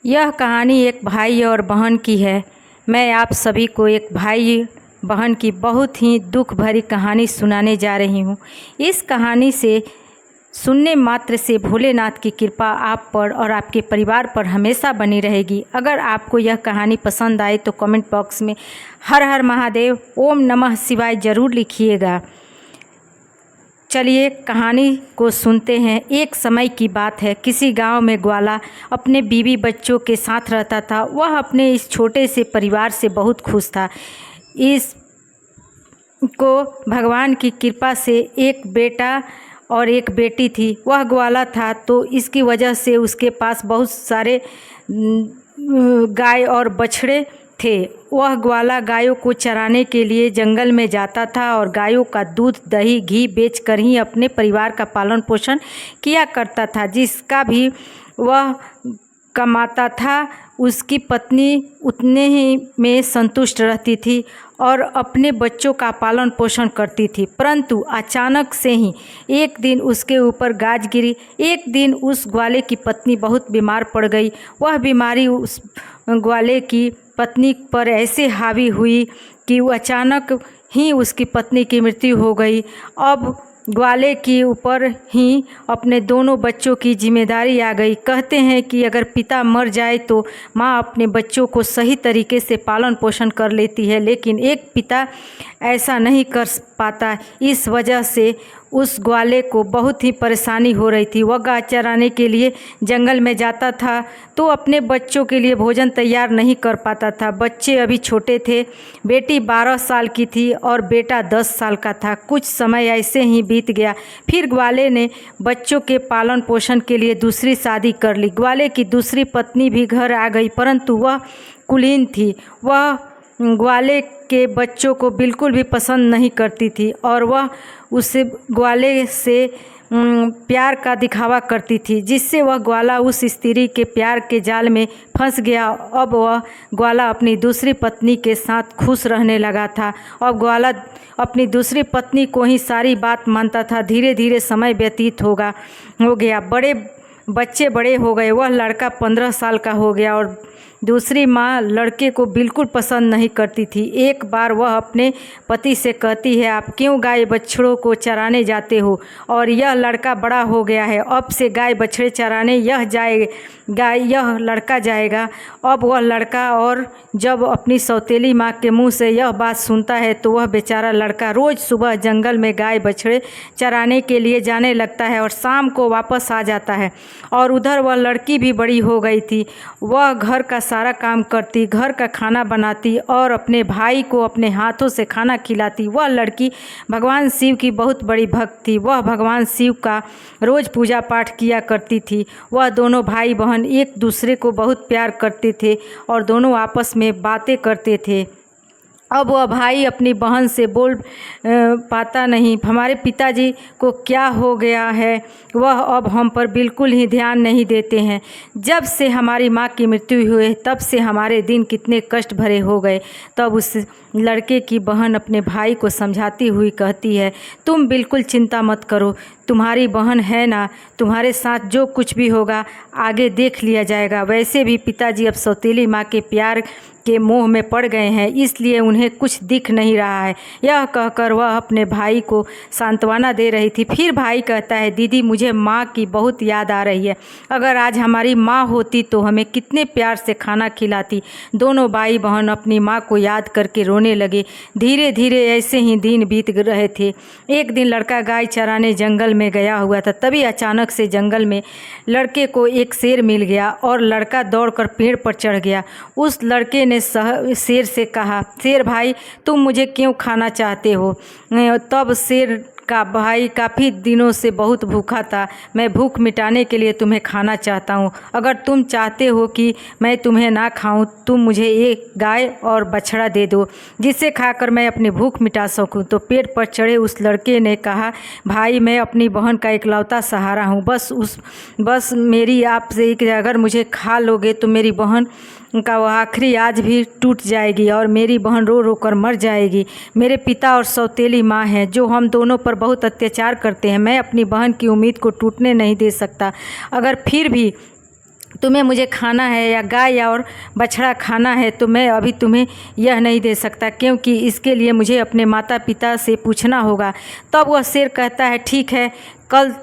यह कहानी एक भाई और बहन की है। मैं आप सभी को एक भाई बहन की बहुत ही दुख भरी कहानी सुनाने जा रही हूँ। इस कहानी से सुनने मात्र से भोलेनाथ की कृपा आप पर और आपके परिवार पर हमेशा बनी रहेगी। अगर आपको यह कहानी पसंद आए तो कमेंट बॉक्स में हर हर महादेव, ओम नमः शिवाय ज़रूर लिखिएगा। चलिए कहानी को सुनते हैं। एक समय की बात है, किसी गांव में ग्वाला अपने बीवी बच्चों के साथ रहता था। वह अपने इस छोटे से परिवार से बहुत खुश था। इस को भगवान की कृपा से एक बेटा और एक बेटी थी। वह ग्वाला था तो इसकी वजह से उसके पास बहुत सारे गाय और बछड़े थे। वह ग्वाला गायों को चराने के लिए जंगल में जाता था और गायों का दूध, दही, घी बेचकर ही अपने परिवार का पालन पोषण किया करता था। जिसका भी वह कमाता था उसकी पत्नी उतने ही में संतुष्ट रहती थी और अपने बच्चों का पालन पोषण करती थी। परंतु अचानक से ही एक दिन उसके ऊपर गाज गिरी। एक दिन उस ग्वाले की पत्नी बहुत बीमार पड़ गई। वह बीमारी उस ग्वाले की पत्नी पर ऐसे हावी हुई कि वो अचानक ही उसकी पत्नी की मृत्यु हो गई। अब ग्वाले के ऊपर ही अपने दोनों बच्चों की जिम्मेदारी आ गई। कहते हैं कि अगर पिता मर जाए तो माँ अपने बच्चों को सही तरीके से पालन पोषण कर लेती है, लेकिन एक पिता ऐसा नहीं कर पाता। इस वजह से उस ग्वाले को बहुत ही परेशानी हो रही थी। वह गाय चराने के लिए जंगल में जाता था तो अपने बच्चों के लिए भोजन तैयार नहीं कर पाता था। बच्चे अभी छोटे थे। बेटी 12 साल की थी और बेटा 10 साल का था। कुछ समय ऐसे ही बीत गया। फिर ग्वाले ने बच्चों के पालन पोषण के लिए दूसरी शादी कर ली। ग्वाले की दूसरी पत्नी भी घर आ गई, परंतु वह कुलीन थी। वह ग्वाले के बच्चों को बिल्कुल भी पसंद नहीं करती थी और वह उसे ग्वाले से प्यार का दिखावा करती थी, जिससे वह ग्वाला उस स्त्री के प्यार के जाल में फंस गया। अब वह ग्वाला अपनी दूसरी पत्नी के साथ खुश रहने लगा था। अब ग्वाला अपनी दूसरी पत्नी को ही सारी बात मानता था। धीरे धीरे समय व्यतीत हो गया। बच्चे बड़े हो गए। वह लड़का 15 साल का हो गया और दूसरी माँ लड़के को बिल्कुल पसंद नहीं करती थी। एक बार वह अपने पति से कहती है, आप क्यों गाय बछड़ों को चराने जाते हो? और यह लड़का बड़ा हो गया है, अब से गाय बछड़े चराने यह लड़का जाएगा। अब वह लड़का और जब अपनी सौतेली माँ के मुंह से यह बात सुनता है तो वह बेचारा लड़का रोज़ सुबह जंगल में गाय बछड़े चराने के लिए जाने लगता है और शाम को वापस आ जाता है। और उधर वह लड़की भी बड़ी हो गई थी। वह घर का सारा काम करती, घर का खाना बनाती और अपने भाई को अपने हाथों से खाना खिलाती। वह लड़की भगवान शिव की बहुत बड़ी भक्त थी। वह भगवान शिव का रोज़ पूजा पाठ किया करती थी। वह दोनों भाई बहन एक दूसरे को बहुत प्यार करते थे और दोनों आपस में बातें करते थे। अब वह भाई अपनी बहन से बोल पाता नहीं। हमारे पिताजी को क्या हो गया है? वह अब हम पर बिल्कुल ही ध्यान नहीं देते हैं। जब से हमारी माँ की मृत्यु हुई तब से हमारे दिन कितने कष्ट भरे हो गए। तब उस लड़के की बहन अपने भाई को समझाती हुई कहती है, तुम बिल्कुल चिंता मत करो, तुम्हारी बहन है ना, तुम्हारे साथ जो कुछ भी होगा आगे देख लिया जाएगा। वैसे भी पिताजी अब सौतेली माँ के प्यार के मोह में पड़ गए हैं, इसलिए उन्हें कुछ दिख नहीं रहा है। यह कहकर वह अपने भाई को सांत्वना दे रही थी। फिर भाई कहता है, दीदी मुझे माँ की बहुत याद आ रही है। अगर आज हमारी माँ होती तो हमें कितने प्यार से खाना खिलाती। दोनों भाई बहन अपनी माँ को याद करके रोने लगे। धीरे धीरे ऐसे ही दिन बीत रहे थे। एक दिन लड़का गाय चराने जंगल में गया हुआ था। तभी अचानक से जंगल में लड़के को एक शेर मिल गया और लड़का दौड़कर पेड़ पर चढ़ गया। उस लड़के ने शेर से कहा, शेर भाई तुम मुझे क्यों खाना चाहते हो? तब शेर का भाई काफ़ी दिनों से बहुत भूखा था। मैं भूख मिटाने के लिए तुम्हें खाना चाहता हूँ। अगर तुम चाहते हो कि मैं तुम्हें ना खाऊं, तुम मुझे एक गाय और बछड़ा दे दो जिसे खाकर मैं अपनी भूख मिटा सकूं। तो पेड़ पर चढ़े उस लड़के ने कहा, भाई मैं अपनी बहन का इकलौता सहारा हूँ। बस मेरी आपसे एक, अगर मुझे खा लोगे तो मेरी बहन का वो आखिरी आज भी टूट जाएगी और मेरी बहन रो रो कर मर जाएगी। मेरे पिता और सौतेली माँ हैं जो हम दोनों पर बहुत अत्याचार करते हैं। मैं अपनी बहन की उम्मीद को टूटने नहीं दे सकता। अगर फिर भी तुम्हें मुझे खाना है या गाय और बछड़ा खाना है तो मैं अभी तुम्हें यह नहीं दे सकता, क्योंकि इसके लिए मुझे अपने माता पिता से पूछना होगा। तब वह शेर कहता है, ठीक है, कल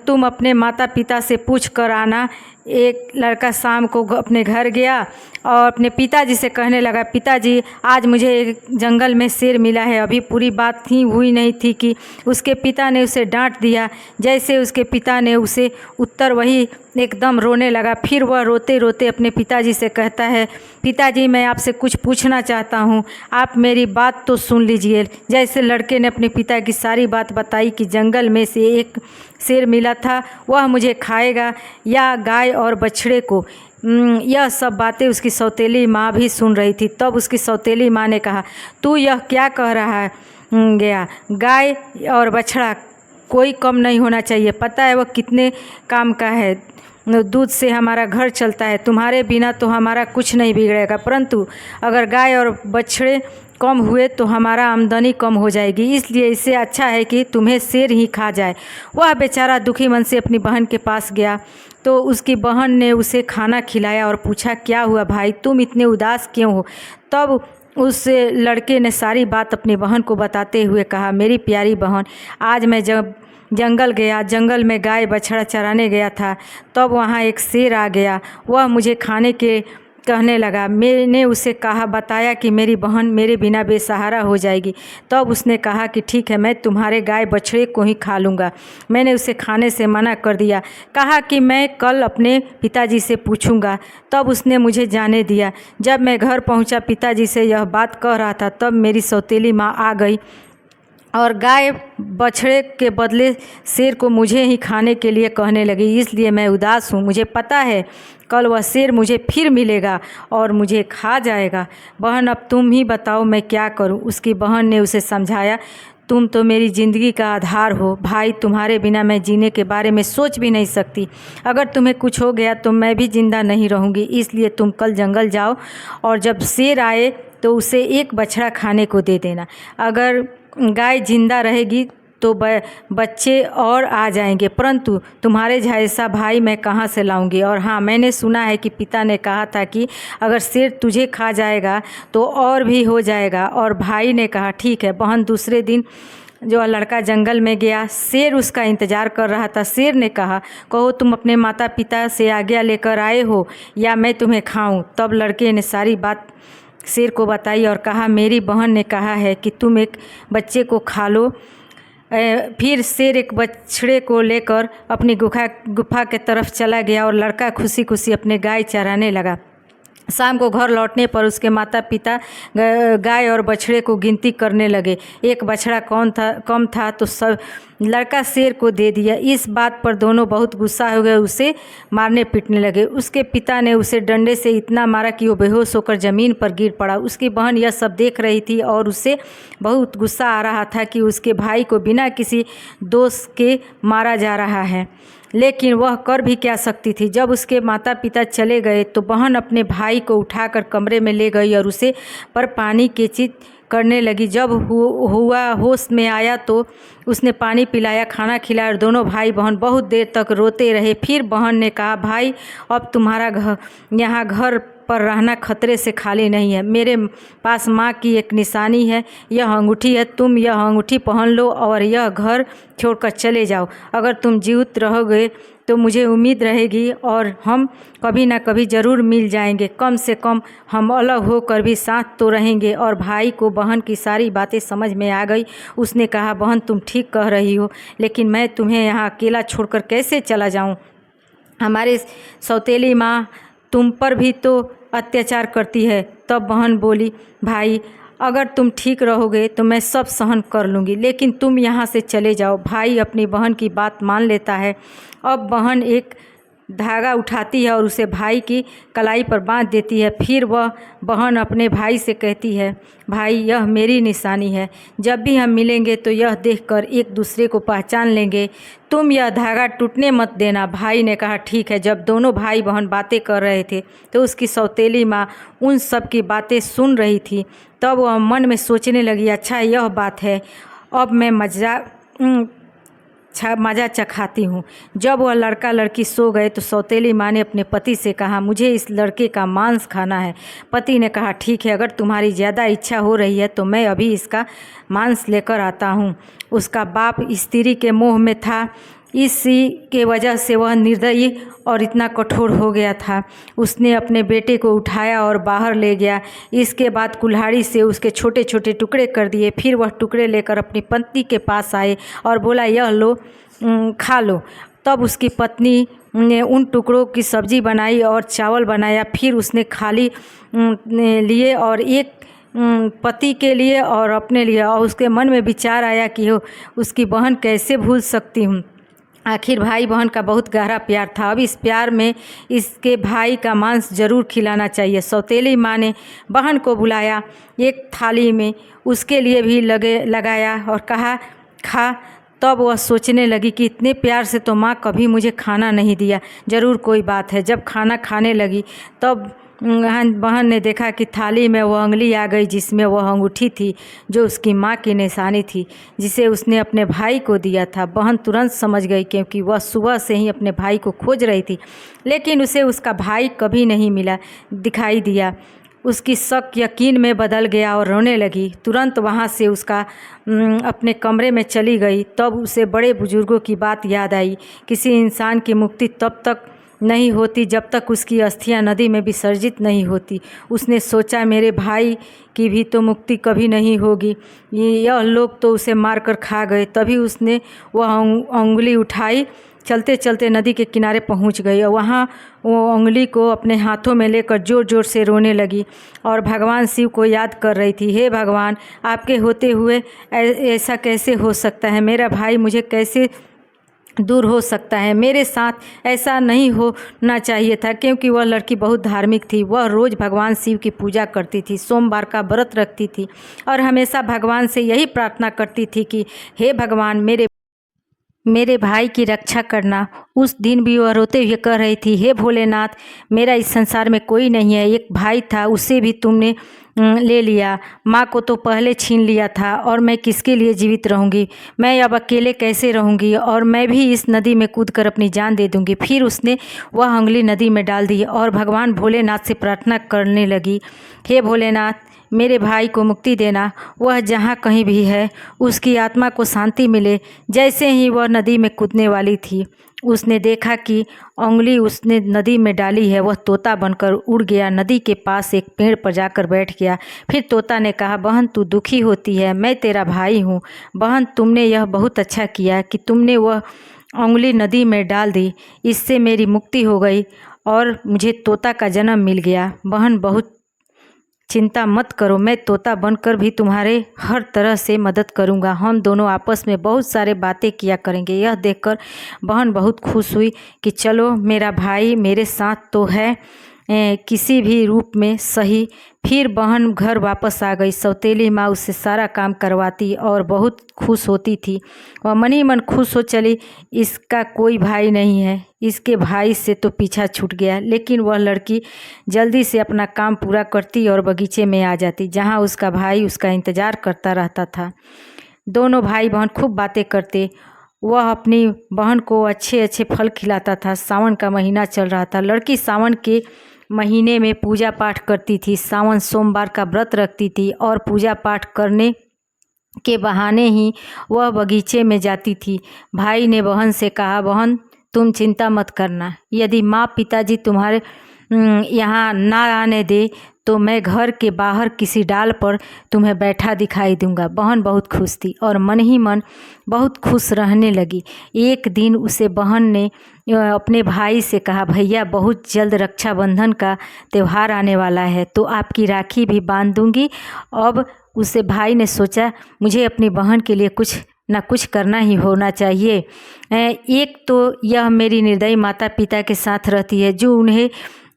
तुम अपने माता पिता से पूछ कर आना। एक लड़का शाम को अपने घर गया और अपने पिताजी से कहने लगा, पिताजी आज मुझे एक जंगल में शेर मिला है। अभी पूरी बात ही हुई नहीं थी कि उसके पिता ने उसे डांट दिया। जैसे उसके पिता ने उसे उत्तर वही एकदम रोने लगा। फिर वह रोते रोते अपने पिताजी से कहता है, पिताजी मैं आपसे कुछ पूछना चाहता हूँ, आप मेरी बात तो सुन लीजिए। जैसे लड़के ने अपने पिता की सारी बात बताई कि जंगल में से एक शेर मिला था, वह मुझे खाएगा या गाय और बछड़े को। यह सब बातें उसकी सौतेली माँ भी सुन रही थी। तब उसकी सौतेली माँ ने कहा, तू यह क्या कह रहा है गया? गाय और बछड़ा कोई कम नहीं होना चाहिए। पता है वह कितने काम का है, दूध से हमारा घर चलता है। तुम्हारे बिना तो हमारा कुछ नहीं बिगड़ेगा, परंतु अगर गाय और बछड़े कम हुए तो हमारा आमदनी कम हो जाएगी। इसलिए इससे अच्छा है कि तुम्हें शेर ही खा जाए। वह बेचारा दुखी मन से अपनी बहन के पास गया तो उसकी बहन ने उसे खाना खिलाया और पूछा, क्या हुआ भाई, तुम इतने उदास क्यों हो? तब उस लड़के ने सारी बात अपनी बहन को बताते हुए कहा, मेरी प्यारी बहन, आज मैं जब जंगल गया, जंगल में गाय बछड़ा चराने गया था, तब वहाँ एक शेर आ गया। वह मुझे खाने के कहने लगा। मैंने उसे बताया कि मेरी बहन मेरे बिना बेसहारा हो जाएगी। तब उसने कहा कि ठीक है, मैं तुम्हारे गाय बछड़े को ही खा लूँगा। मैंने उसे खाने से मना कर दिया, कहा कि मैं कल अपने पिताजी से पूछूंगा। तब उसने मुझे जाने दिया। जब मैं घर पहुंचा, पिताजी से यह बात कह रहा था, तब मेरी सौतेली माँ आ गई और गाय बछड़े के बदले शेर को मुझे ही खाने के लिए कहने लगी। इसलिए मैं उदास हूँ। मुझे पता है कल वह शेर मुझे फिर मिलेगा और मुझे खा जाएगा। बहन, अब तुम ही बताओ मैं क्या करूँ? उसकी बहन ने उसे समझाया, तुम तो मेरी ज़िंदगी का आधार हो भाई, तुम्हारे बिना मैं जीने के बारे में सोच भी नहीं सकती। अगर तुम्हें कुछ हो गया तो मैं भी ज़िंदा नहीं रहूँगी। इसलिए तुम कल जंगल जाओ और जब शेर आए तो उसे एक बछड़ा खाने को दे देना। अगर गाय जिंदा रहेगी तो बच्चे और आ जाएंगे, परंतु तुम्हारे जैसा भाई मैं कहाँ से लाऊंगी? और हाँ, मैंने सुना है कि पिता ने कहा था कि अगर शेर तुझे खा जाएगा तो और भी हो जाएगा। और भाई ने कहा ठीक है। बहन, दूसरे दिन जो लड़का जंगल में गया, शेर उसका इंतज़ार कर रहा था। शेर ने कहा, कहो तुम अपने माता पिता से आज्ञा लेकर आए हो या मैं तुम्हें खाऊं? तब लड़के ने सारी बात शेर को बताई और कहा, मेरी बहन ने कहा है कि तुम एक बच्चे को खा लो। फिर शेर एक बछड़े को लेकर अपनी गुफा के तरफ चला गया और लड़का खुशी खुशी अपने गाय चराने लगा। शाम को घर लौटने पर उसके माता पिता गाय और बछड़े को गिनती करने लगे। एक बछड़ा कम था तो सब लड़का शेर को दे दिया। इस बात पर दोनों बहुत गुस्सा हो गए, उसे मारने पीटने लगे। उसके पिता ने उसे डंडे से इतना मारा कि वो बेहोश होकर ज़मीन पर गिर पड़ा। उसकी बहन यह सब देख रही थी और उसे बहुत गुस्सा आ रहा था कि उसके भाई को बिना किसी दोष के मारा जा रहा है, लेकिन वह कर भी क्या सकती थी। जब उसके माता पिता चले गए तो बहन अपने भाई को उठाकर कमरे में ले गई और उसे पर पानी की चित करने लगी। जब हुआ होश में आया तो उसने पानी पिलाया, खाना खिलाया और दोनों भाई बहन बहुत देर तक रोते रहे। फिर बहन ने कहा, भाई अब तुम्हारा यहाँ घर पर रहना खतरे से खाली नहीं है। मेरे पास माँ की एक निशानी है, यह अंगूठी है। तुम यह अंगूठी पहन लो और यह घर छोड़कर चले जाओ। अगर तुम जीवित रहोगे तो मुझे उम्मीद रहेगी और हम कभी ना कभी ज़रूर मिल जाएंगे। कम से कम हम अलग होकर भी साथ तो रहेंगे। और भाई को बहन की सारी बातें समझ में आ गई। उसने कहा, बहन तुम ठीक कह रही हो, लेकिन मैं तुम्हें यहाँ अकेला छोड़कर कैसे चला जाऊँ? हमारी सौतेली माँ तुम पर भी तो अत्याचार करती है। तब बहन बोली, भाई अगर तुम ठीक रहोगे तो मैं सब सहन कर लूँगी, लेकिन तुम यहाँ से चले जाओ। भाई अपनी बहन की बात मान लेता है। अब बहन एक धागा उठाती है और उसे भाई की कलाई पर बांध देती है। फिर वह बहन अपने भाई से कहती है, भाई यह मेरी निशानी है, जब भी हम मिलेंगे तो यह देखकर एक दूसरे को पहचान लेंगे। तुम यह धागा टूटने मत देना। भाई ने कहा ठीक है। जब दोनों भाई बहन बातें कर रहे थे तो उसकी सौतेली माँ उन सब की बातें सुन रही थी। तब वह मन में सोचने लगी, अच्छा यह बात है, अब मैं मज़ा चखाती हूँ। जब वह लड़का लड़की सो गए तो सौतेली माँ ने अपने पति से कहा, मुझे इस लड़के का मांस खाना है। पति ने कहा, ठीक है, अगर तुम्हारी ज़्यादा इच्छा हो रही है तो मैं अभी इसका मांस लेकर आता हूँ। उसका बाप स्त्री के मोह में था, इसी के वजह से वह निर्दयी और इतना कठोर हो गया था। उसने अपने बेटे को उठाया और बाहर ले गया। इसके बाद कुल्हाड़ी से उसके छोटे छोटे टुकड़े कर दिए। फिर वह टुकड़े लेकर अपनी पत्नी के पास आए और बोला, यह लो, खा लो। तब उसकी पत्नी ने उन टुकड़ों की सब्जी बनाई और चावल बनाया। फिर उसने खाली लिए और एक पति के लिए और अपने लिए, और उसके मन में विचार आया कि उसकी बहन कैसे भूल सकती हूँ। आखिर भाई बहन का बहुत गहरा प्यार था। अब इस प्यार में इसके भाई का मांस जरूर खिलाना चाहिए। सौतेली माँ ने बहन को बुलाया, एक थाली में उसके लिए भी लगाया और कहा, खा। तब वह सोचने लगी कि इतने प्यार से तो माँ कभी मुझे खाना नहीं दिया, ज़रूर कोई बात है। जब खाना खाने लगी तब बहन ने देखा कि थाली में वह उंगली आ गई जिसमें वह अंगूठी थी जो उसकी माँ की निशानी थी, जिसे उसने अपने भाई को दिया था। बहन तुरंत समझ गई क्योंकि वह सुबह से ही अपने भाई को खोज रही थी, लेकिन उसे उसका भाई कभी नहीं दिखाई दिया। उसकी शक यकीन में बदल गया और रोने लगी। तुरंत वहाँ से उसका अपने कमरे में चली गई। तब उसे बड़े बुजुर्गों की बात याद आई। किसी इंसान की मुक्ति तब तक नहीं होती जब तक उसकी अस्थियां नदी में विसर्जित नहीं होती। उसने सोचा, मेरे भाई की भी तो मुक्ति कभी नहीं होगी, यह लोग तो उसे मारकर खा गए। तभी उसने वह उंगली उठाई, चलते चलते नदी के किनारे पहुंच गई और वहाँ वो उंगली को अपने हाथों में लेकर ज़ोर ज़ोर से रोने लगी और भगवान शिव को याद कर रही थी। हे भगवान, आपके होते हुए ऐसा कैसे हो सकता है? मेरा भाई मुझे कैसे दूर हो सकता है? मेरे साथ ऐसा नहीं होना चाहिए था, क्योंकि वह लड़की बहुत धार्मिक थी। वह रोज़ भगवान शिव की पूजा करती थी, सोमवार का व्रत रखती थी और हमेशा भगवान से यही प्रार्थना करती थी कि हे भगवान, मेरे भाई की रक्षा करना। उस दिन भी वह रोते हुए कह रही थी, हे भोलेनाथ, मेरा इस संसार में कोई नहीं है। एक भाई था, उसे भी तुमने ले लिया। माँ को तो पहले छीन लिया था और मैं किसके लिए जीवित रहूँगी? मैं अब अकेले कैसे रहूँगी? और मैं भी इस नदी में कूदकर अपनी जान दे दूँगी। फिर उसने वह उंगली नदी में डाल दी और भगवान भोलेनाथ से प्रार्थना करने लगी, हे भोलेनाथ, मेरे भाई को मुक्ति देना। वह जहाँ कहीं भी है, उसकी आत्मा को शांति मिले। जैसे ही वह नदी में कूदने वाली थी, उसने देखा कि उंगली उसने नदी में डाली है, वह तोता बनकर उड़ गया, नदी के पास एक पेड़ पर जाकर बैठ गया। फिर तोता ने कहा, बहन तू दुखी होती है, मैं तेरा भाई हूँ। बहन, तुमने यह बहुत अच्छा किया कि तुमने वह उंगली नदी में डाल दी। इससे मेरी मुक्ति हो गई और मुझे तोता का जन्म मिल गया। बहन, बहुत चिंता मत करो, मैं तोता बनकर भी तुम्हारे हर तरह से मदद करूंगा। हम दोनों आपस में बहुत सारे बातें किया करेंगे। यह देखकर बहन बहुत खुश हुई कि चलो, मेरा भाई मेरे साथ तो है, किसी भी रूप में सही। फिर बहन घर वापस आ गई। सौतेली माँ उससे सारा काम करवाती और बहुत खुश होती थी। वह मन ही मन खुश हो चली, इसका कोई भाई नहीं है, इसके भाई से तो पीछा छूट गया। लेकिन वह लड़की जल्दी से अपना काम पूरा करती और बगीचे में आ जाती, जहाँ उसका भाई उसका इंतज़ार करता रहता था। दोनों भाई बहन खूब बातें करते। वह अपनी बहन को अच्छे अच्छे फल खिलाता था। सावन का महीना चल रहा था। लड़की सावन के महीने में पूजा पाठ करती थी। सावन सोमवार का व्रत रखती थी और पूजा पाठ करने के बहाने ही वह बगीचे में जाती थी। भाई ने बहन से कहा, बहन तुम चिंता मत करना, यदि माँ पिताजी तुम्हारे यहाँ ना आने दे तो मैं घर के बाहर किसी डाल पर तुम्हें बैठा दिखाई दूंगा। बहन बहुत खुश थी और मन ही मन बहुत खुश रहने लगी। एक दिन उसे बहन ने अपने भाई से कहा, भैया बहुत जल्द रक्षाबंधन का त्यौहार आने वाला है, तो आपकी राखी भी बांध दूंगी। अब उसे भाई ने सोचा, मुझे अपनी बहन के लिए कुछ ना कुछ करना ही होना चाहिए। एक तो यह मेरी निर्दयी माता पिता के साथ रहती है, जो उन्हें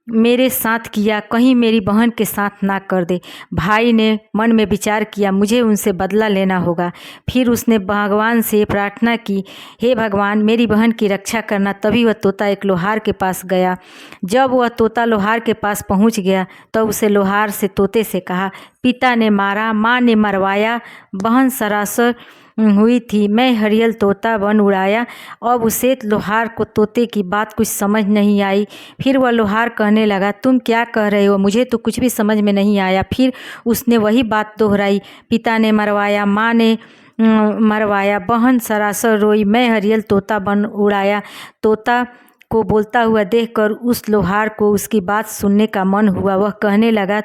मेरे साथ किया, कहीं मेरी बहन के साथ ना कर दे। भाई ने मन में विचार किया, मुझे उनसे बदला लेना होगा। फिर उसने भगवान से प्रार्थना की, हे भगवान, मेरी बहन की रक्षा करना। तभी वह तोता एक लोहार के पास गया। जब वह तोता लोहार के पास पहुंच गया तो उसे लोहार से तोते से कहा, पिता ने मारा, माँ ने मरवाया, बहन सरासर हुई थी। मैं हरियल तोता बन उड़ाया। अब उसे लोहार को तोते की बात कुछ समझ नहीं आई। फिर वह लोहार कहने लगा, तुम क्या कह रहे हो? मुझे तो कुछ भी समझ में नहीं आया। फिर उसने वही बात दोहराई, पिता ने मरवाया, माँ ने मरवाया, बहन सरासर रोई, मैं हरियल तोता बन उड़ाया। तोता को बोलता हुआ देखकर उस लोहार को उसकी बात सुनने का मन हुआ। वह कहने लगा,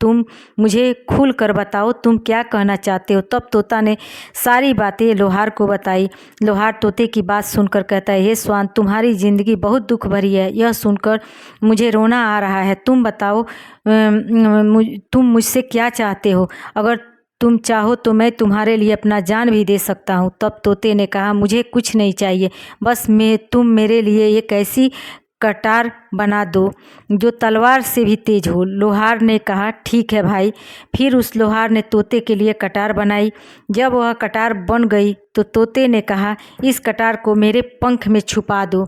तुम मुझे खुल कर बताओ, तुम क्या कहना चाहते हो? तब तोता ने सारी बातें लोहार को बताई। लोहार तोते की बात सुनकर कहता है, हे स्वान, तुम्हारी ज़िंदगी बहुत दुख भरी है। यह सुनकर मुझे रोना आ रहा है। तुम बताओ, तुम मुझसे क्या चाहते हो? अगर तुम चाहो तो मैं तुम्हारे लिए अपना जान भी दे सकता हूँ। तब तोते ने कहा, मुझे कुछ नहीं चाहिए, बस तुम मेरे लिए एक ऐसी कटार बना दो जो तलवार से भी तेज हो। लोहार ने कहा, ठीक है भाई। फिर उस लोहार ने तोते के लिए कटार बनाई। जब वह कटार बन गई तो तोते ने कहा, इस कटार को मेरे पंख में छुपा दो।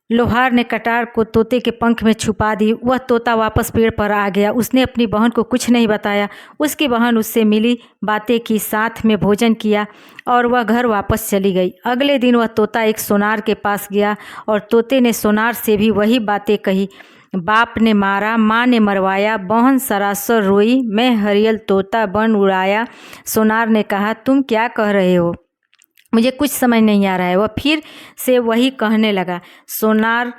लोहार ने कटार को तोते के पंख में छुपा दी। वह तोता वापस पेड़ पर आ गया। उसने अपनी बहन को कुछ नहीं बताया। उसकी बहन उससे मिली, बातें की, साथ में भोजन किया और वह घर वापस चली गई। अगले दिन वह तोता एक सोनार के पास गया और तोते ने सोनार से भी वही बातें कही। बाप ने मारा, माँ ने मरवाया, बहन सरासर रोई, मैं हरियल तोता बन उड़ाया। सोनार ने कहा, तुम क्या कह रहे हो? मुझे कुछ समझ नहीं आ रहा है। वह फिर से वही कहने लगा। सोनार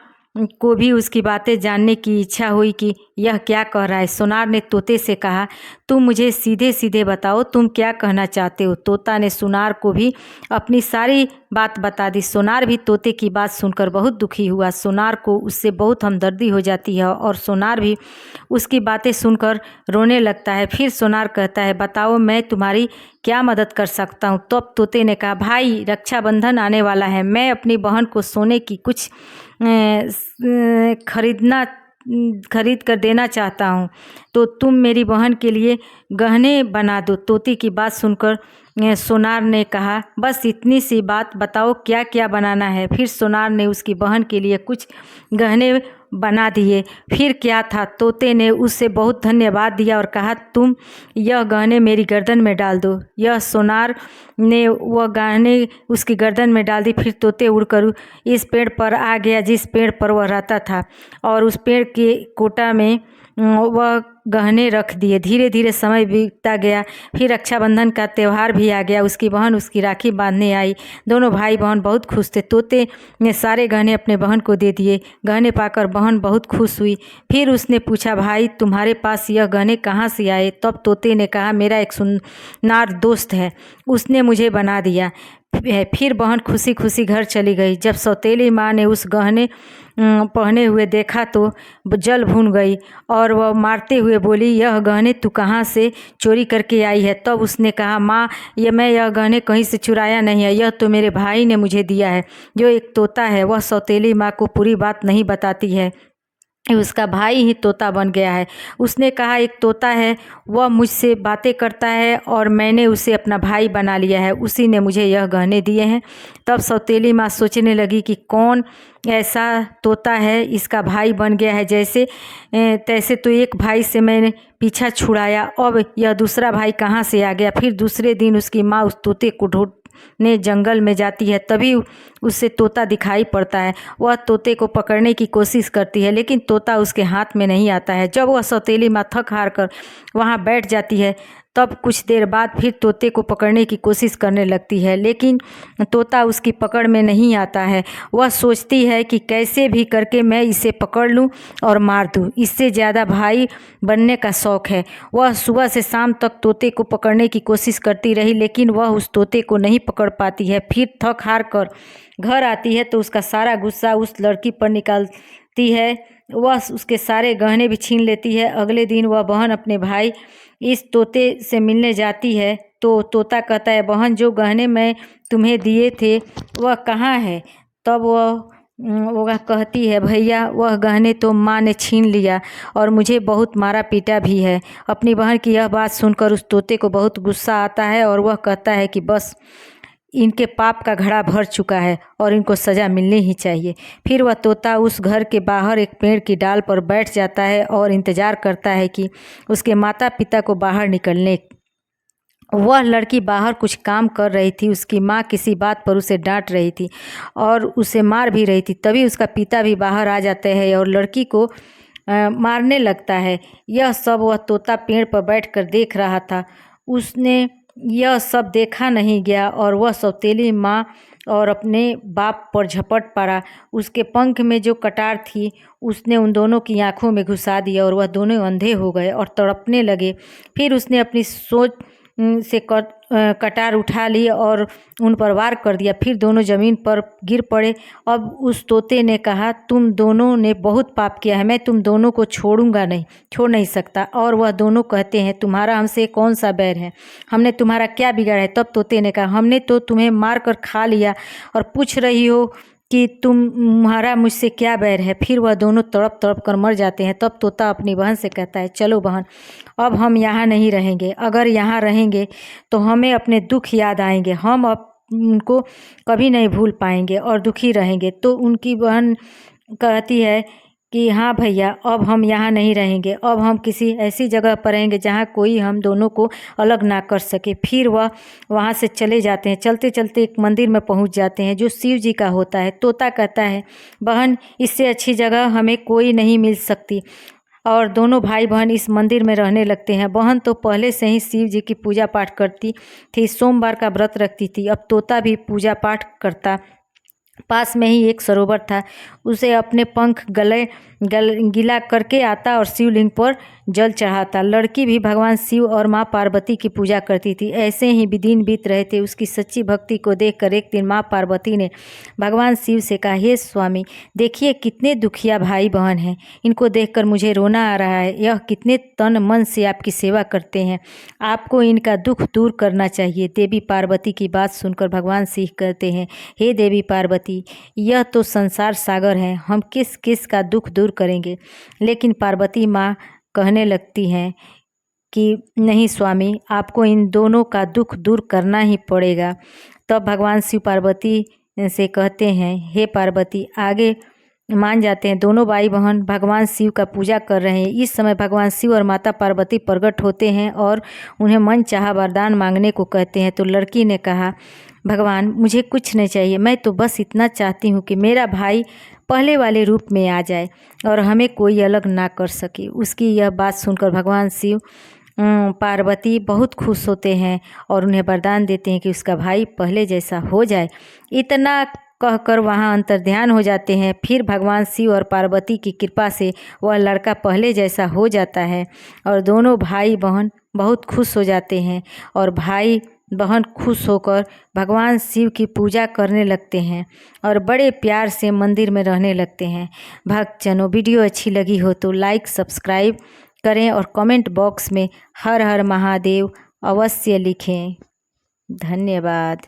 को भी उसकी बातें जानने की इच्छा हुई कि यह क्या कह रहा है। सोनार ने तोते से कहा, तुम मुझे सीधे सीधे बताओ, तुम क्या कहना चाहते हो? तोता ने सोनार को भी अपनी सारी बात बता दी। सोनार भी तोते की बात सुनकर बहुत दुखी हुआ। सोनार को उससे बहुत हमदर्दी हो जाती है और सोनार भी उसकी बातें सुनकर रोने लगता है। फिर सोनार कहता है, बताओ मैं तुम्हारी क्या मदद कर सकता हूँ? तब तोते ने कहा, भाई रक्षाबंधन आने वाला है, मैं अपनी बहन को सोने की कुछ खरीद कर देना चाहता हूँ, तो तुम मेरी बहन के लिए गहने बना दो। तोते की बात सुनकर सोनार ने कहा, बस इतनी सी बात, बताओ क्या क्या बनाना है। फिर सोनार ने उसकी बहन के लिए कुछ गहने बना दिए। फिर क्या था, तोते ने उससे बहुत धन्यवाद दिया और कहा, तुम यह गहने मेरी गर्दन में डाल दो। यह सोनार ने वह गहने उसकी गर्दन में डाल दी। फिर तोते उड़कर इस पेड़ पर आ गया जिस पेड़ पर वह रहता था और उस पेड़ के कोटा में वह गहने रख दिए। धीरे धीरे समय बीतता गया। फिर रक्षाबंधन का त्यौहार भी आ गया। उसकी बहन उसकी राखी बांधने आई। दोनों भाई बहन बहुत खुश थे। तोते ने सारे गहने अपने बहन को दे दिए। गहने पाकर बहन बहुत खुश हुई। फिर उसने पूछा, भाई तुम्हारे पास यह गहने कहाँ से आए? तब तोते ने कहा, मेरा एक सुनार दोस्त है, उसने मुझे बना दिया है। फिर बहन खुशी खुशी घर चली गई। जब सौतेली माँ ने उस गहने पहने हुए देखा तो जल भून गई और वह मारते हुए बोली, यह गहने तू कहाँ से चोरी करके आई है? तब उसने कहा, माँ मैं यह गहने कहीं से चुराया नहीं है, यह तो मेरे भाई ने मुझे दिया है। जो एक तोता है वह सौतेली माँ को पूरी बात नहीं बताती है, उसका भाई ही तोता बन गया है। उसने कहा, एक तोता है, वह मुझसे बातें करता है और मैंने उसे अपना भाई बना लिया है, उसी ने मुझे यह गहने दिए हैं। तब सौतेली माँ सोचने लगी कि कौन ऐसा तोता है इसका भाई बन गया है। जैसे तैसे तो एक भाई से मैंने पीछा छुड़ाया, अब यह दूसरा भाई कहाँ से आ गया? फिर दूसरे दिन उसकी माँ उस तोते को ढूंढने जंगल में जाती है। तभी उसे तोता दिखाई पड़ता है। वह तोते को पकड़ने की कोशिश करती है लेकिन तोता उसके हाथ में नहीं आता है। जब वह सौतेली माँ थक हार कर वहाँ बैठ जाती है तब कुछ देर बाद फिर तोते को पकड़ने की कोशिश करने लगती है लेकिन तोता उसकी पकड़ में नहीं आता है। वह सोचती है कि कैसे भी करके मैं इसे पकड़ लूं और मार दूं। इससे ज़्यादा भाई बनने का शौक़ है। वह सुबह से शाम तक तोते को पकड़ने की कोशिश करती रही लेकिन वह उस तोते को नहीं पकड़ पाती है। फिर थक हार कर घर आती है तो उसका सारा गुस्सा उस लड़की पर निकालती है। वह उसके सारे गहने भी छीन लेती है। अगले दिन वह बहन अपने भाई इस तोते से मिलने जाती है तो तोता कहता है, बहन जो गहने मैं तुम्हें दिए थे वह कहाँ है? तब वह कहती है, भैया वह गहने तो माँ ने छीन लिया और मुझे बहुत मारा पीटा भी है। अपनी बहन की यह बात सुनकर उस तोते को बहुत गुस्सा आता है और वह कहता है कि बस इनके पाप का घड़ा भर चुका है और इनको सज़ा मिलनी ही चाहिए। फिर वह तोता उस घर के बाहर एक पेड़ की डाल पर बैठ जाता है और इंतज़ार करता है कि उसके माता पिता को बाहर निकलने वह लड़की बाहर कुछ काम कर रही थी। उसकी माँ किसी बात पर उसे डांट रही थी और उसे मार भी रही थी। तभी उसका पिता भी बाहर आ जाते हैं और लड़की को मारने लगता है। यह सब वह तोता पेड़ पर बैठकर देख रहा था। उसने यह सब देखा नहीं गया और वह सौतेली माँ और अपने बाप पर झपट पड़ा। उसके पंख में जो कटार थी उसने उन दोनों की आंखों में घुसा दिया और वह दोनों अंधे हो गए और तड़पने लगे। फिर उसने अपनी सोच से कटार उठा ली और उन पर वार कर दिया। फिर दोनों ज़मीन पर गिर पड़े। अब उस तोते ने कहा, तुम दोनों ने बहुत पाप किया है, मैं तुम दोनों को छोड़ नहीं सकता। और वह दोनों कहते हैं, तुम्हारा हमसे कौन सा बैर है, हमने तुम्हारा क्या बिगाड़ा है। तब तोते ने कहा, हमने तो तुम्हें मार कर खा लिया और पूछ रही हो कि तुम्हारा मुझसे क्या बैर है। फिर वह दोनों तड़प तड़प कर मर जाते हैं। तब तोता अपनी बहन से कहता है, चलो बहन, अब हम यहाँ नहीं रहेंगे। अगर यहाँ रहेंगे तो हमें अपने दुख याद आएंगे, हम अब उनको कभी नहीं भूल पाएंगे और दुखी रहेंगे। तो उनकी बहन कहती है कि हाँ भैया, अब हम यहाँ नहीं रहेंगे, अब हम किसी ऐसी जगह पर रहेंगे जहाँ कोई हम दोनों को अलग ना कर सके। फिर वह वहाँ से चले जाते हैं। चलते चलते एक मंदिर में पहुँच जाते हैं जो शिव जी का होता है। तोता कहता है, बहन, इससे अच्छी जगह हमें कोई नहीं मिल सकती। और दोनों भाई बहन इस मंदिर में रहने लगते हैं। बहन तो पहले से ही शिव जी की पूजा पाठ करती थी, सोमवार का व्रत रखती थी। अब तोता भी पूजा पाठ करता। पास में ही एक सरोवर था। उसे अपने पंख गीला करके आता और शिवलिंग पर जल चढ़ाता। लड़की भी भगवान शिव और माँ पार्वती की पूजा करती थी। ऐसे ही दिन बीत रहे थे। उसकी सच्ची भक्ति को देखकर एक दिन माँ पार्वती ने भगवान शिव से कहा, हे स्वामी, देखिए कितने दुखिया भाई बहन हैं, इनको देखकर मुझे रोना आ रहा है। यह कितने तन मन से आपकी सेवा करते हैं, आपको इनका दुख दूर करना चाहिए। देवी पार्वती की बात सुनकर भगवान शिव कहते हैं, हे देवी पार्वती, यह तो संसार सागर है, हम किस किस का दुख दूर करेंगे। लेकिन पार्वती माँ कहने लगती हैं कि नहीं स्वामी, आपको इन दोनों का दुख दूर करना ही पड़ेगा। तब भगवान शिव पार्वती से कहते हैं, हे पार्वती, आगे मान जाते हैं। दोनों भाई बहन भगवान शिव का पूजा कर रहे हैं। इस समय भगवान शिव और माता पार्वती प्रकट होते हैं और उन्हें मन चाहा वरदान मांगने को कहते हैं। तो लड़की ने कहा, भगवान, मुझे कुछ नहीं चाहिए, मैं तो बस इतना चाहती हूँ कि मेरा भाई पहले वाले रूप में आ जाए और हमें कोई अलग ना कर सके। उसकी यह बात सुनकर भगवान शिव पार्वती बहुत खुश होते हैं और उन्हें वरदान देते हैं कि उसका भाई पहले जैसा हो जाए। इतना कहकर वहाँ अंतर्ध्यान हो जाते हैं। फिर भगवान शिव और पार्वती की कृपा से वह लड़का पहले जैसा हो जाता है और दोनों भाई बहन बहुत खुश हो जाते हैं और भाई बहन खुश होकर भगवान शिव की पूजा करने लगते हैं और बड़े प्यार से मंदिर में रहने लगते हैं। भक्तजनों, वीडियो अच्छी लगी हो तो लाइक सब्सक्राइब करें और कमेंट बॉक्स में हर हर महादेव अवश्य लिखें। धन्यवाद।